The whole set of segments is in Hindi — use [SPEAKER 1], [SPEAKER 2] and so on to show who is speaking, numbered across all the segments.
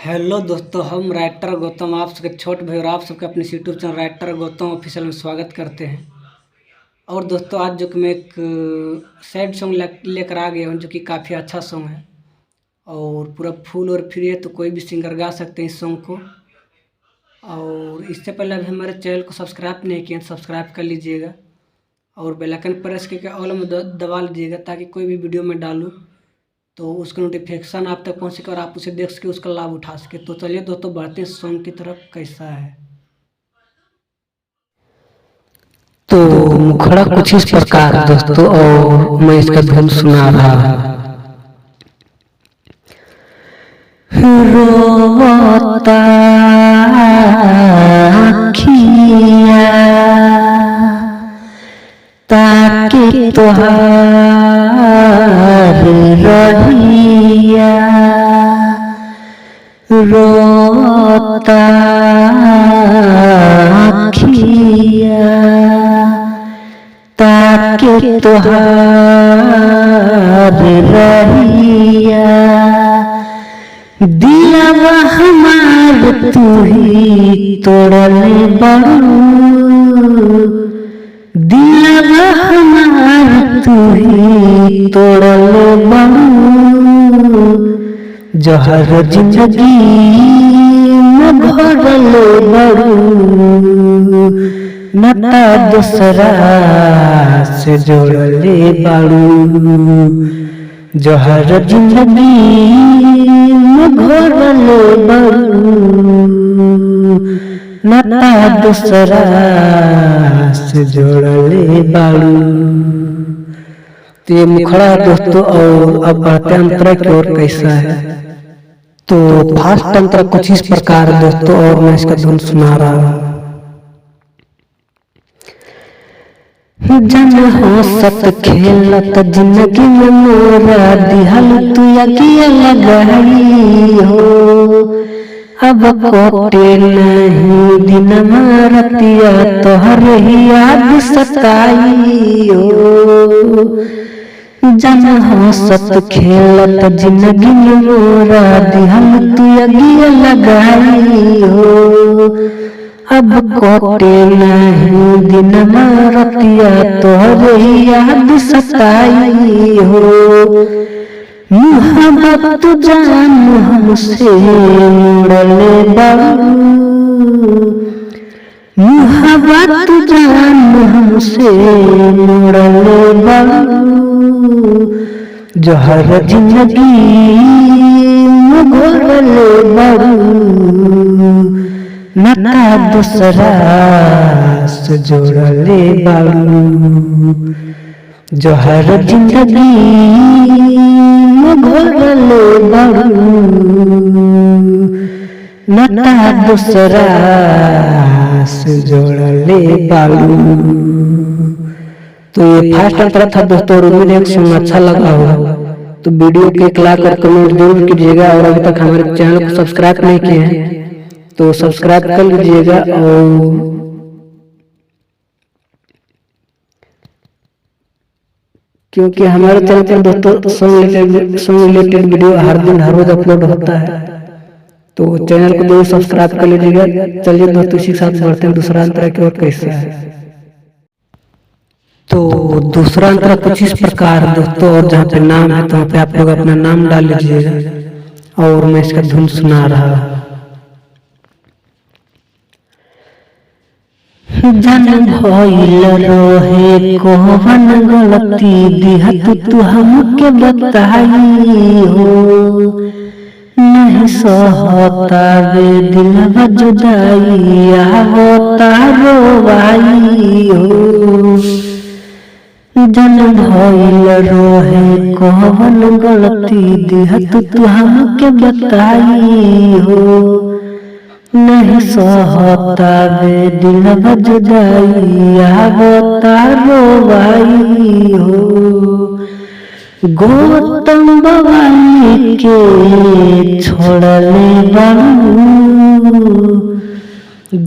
[SPEAKER 1] हेलो दोस्तों, हम राइटर गौतम आप सबके छोटे भाई और आप सबके अपने YouTube channel writer Gautam official में स्वागत करते हैं। और दोस्तों, आज जो कि मैं एक सैड सॉन्ग लेकर आ गया हूँ, जो कि काफ़ी अच्छा सॉन्ग है और पूरा फुल और फ्री है, तो कोई भी सिंगर गा सकते हैं इस सॉन्ग को। और इससे पहले अभी हमारे चैनल को सब्सक्राइब नहीं किया तो सब्सक्राइब कर लीजिएगा और बेल आइकन प्रेस करके ऑल में दबा लीजिएगा, ताकि कोई भी वीडियो में डालूँ तो उसका नोटिफिकेशन आप तक पहुँचे और आप उसे देख सके, उसका लाभ उठा सके। तो चलिए दोस्तों, बढ़ते हैं सॉन्ग की तरफ। कैसा है तो मुखड़ा कुछ इस प्रकार दोस्तों, और मैं इसका धुन सुना रहा। रोता अखियाँ ताकि तोहार रहिया, रोता अखियाँ ताकि तोहार रहिया, दिलवा हमार तू ही तोड़ले बड़ू, दिलवा हमार तू ही तोड़ले बड़ू, जहर जिंदगी में भरले बड़ू, नता दूसरा से जोड़ले बड़ू, जहर जिंदगी में भरले बड़ू, नता दूसरा से जोड़ले बड़ू। तो ये मुखड़ा दोस्तों, और अब बढ़ते अंतरा की ओर। कैसा है तो फास्ट अंतरा कुछ इस प्रकार दोस्तों, और मैं इसका धुन सुना रहा हूँ। जन हो सत खेलत जिंदगी में मोरा, दिहल तू यकिया लगाई हो, अब कोटे नहीं दिन मारतिया तोहर ही याद सताई हो, जन हो सत खेलत जिंदगी में मोरा, दिहल तू यकिया लगाई हो, अब कोटे नहीं दिन मारतिया तोहरे याद सताई हो, मुहब्बत जान हमसे मुड़ले बड़ू, मुहब्बत जान हमसे मुड़ले बड़ू, जहर जिंदगी में घोरले बड़ू, नता दूसरा से जोड़ले बड़ू, जहर जिंदगी में घोरले बड़ू, नता दूसरा से जोड़ले बड़ू। तो ये फास्ट अंतरा था दोस्तों, और उम्मीद है कि अच्छा लगा होगा। तो वीडियो को एक लाइक और कमेंट जरूर कीजिएगा, और अभी तक हमारे चैनल को सब्सक्राइब नहीं किए हैं तो सब्सक्राइब कर लीजिएगा। और क्योंकि हमारे चैनल पर दोस्तों सॉन्ग रिलेटेड वीडियो हर दिन हर रोज अपलोड होता है, तो चैनल को जरूर सब्सक्राइब कर लीजिएगा। चलिए दोस्तों, इसी के साथ बढ़ते हैं दूसरा अंतरा की ओर। कैसा है तो दूसरा अंतरा कुछ इस प्रकार दोस्तों, और जहाँ पे नाम है तो वहाँ पे आप लोग अपना नाम डाल लीजिएगा, और मैं इसका धुन सुना रहा हूँ। जन भइल रोहे कोवन गलती दिहत तू हमके बताई हो, नहीं सहता वे दिलवा जुदाई आवता रोवाई हो, जन भइल रोहे कोवन गलती दिहत तू हमके बताई हो, नहीं सहता वे दिलवा जुदाई आवता रोवाई हो, गौतम बवाली के छोड़ले बड़ू,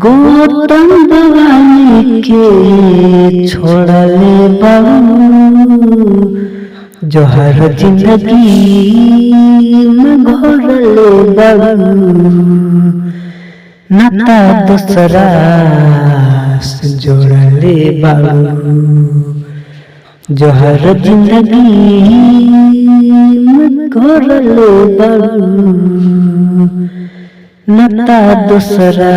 [SPEAKER 1] गौतम बवाली के छोड़ले बड़ू, जो हर जिंदगी में घोरले बाबू नाता दूसरा से जोड़ले बाबू, जो हर जिंदगी में घोरले बाबू नाता दूसरा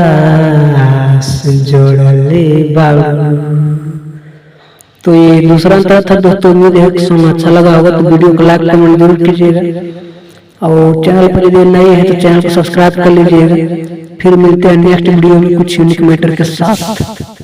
[SPEAKER 1] से जोड़ले बाबू। तो ये दूसरा अंतर था दोस्तों। उम्मीद है कि सॉन्ग अच्छा लगा होगा, तो वीडियो को लाइक कमेंट जरूर कीजिएगा और चैनल पर यदि नए हैं तो चैनल को सब्सक्राइब कर लीजिएगा। फिर मिलते हैं नेक्स्ट वीडियो में कुछ यूनिक मैटर के साथ।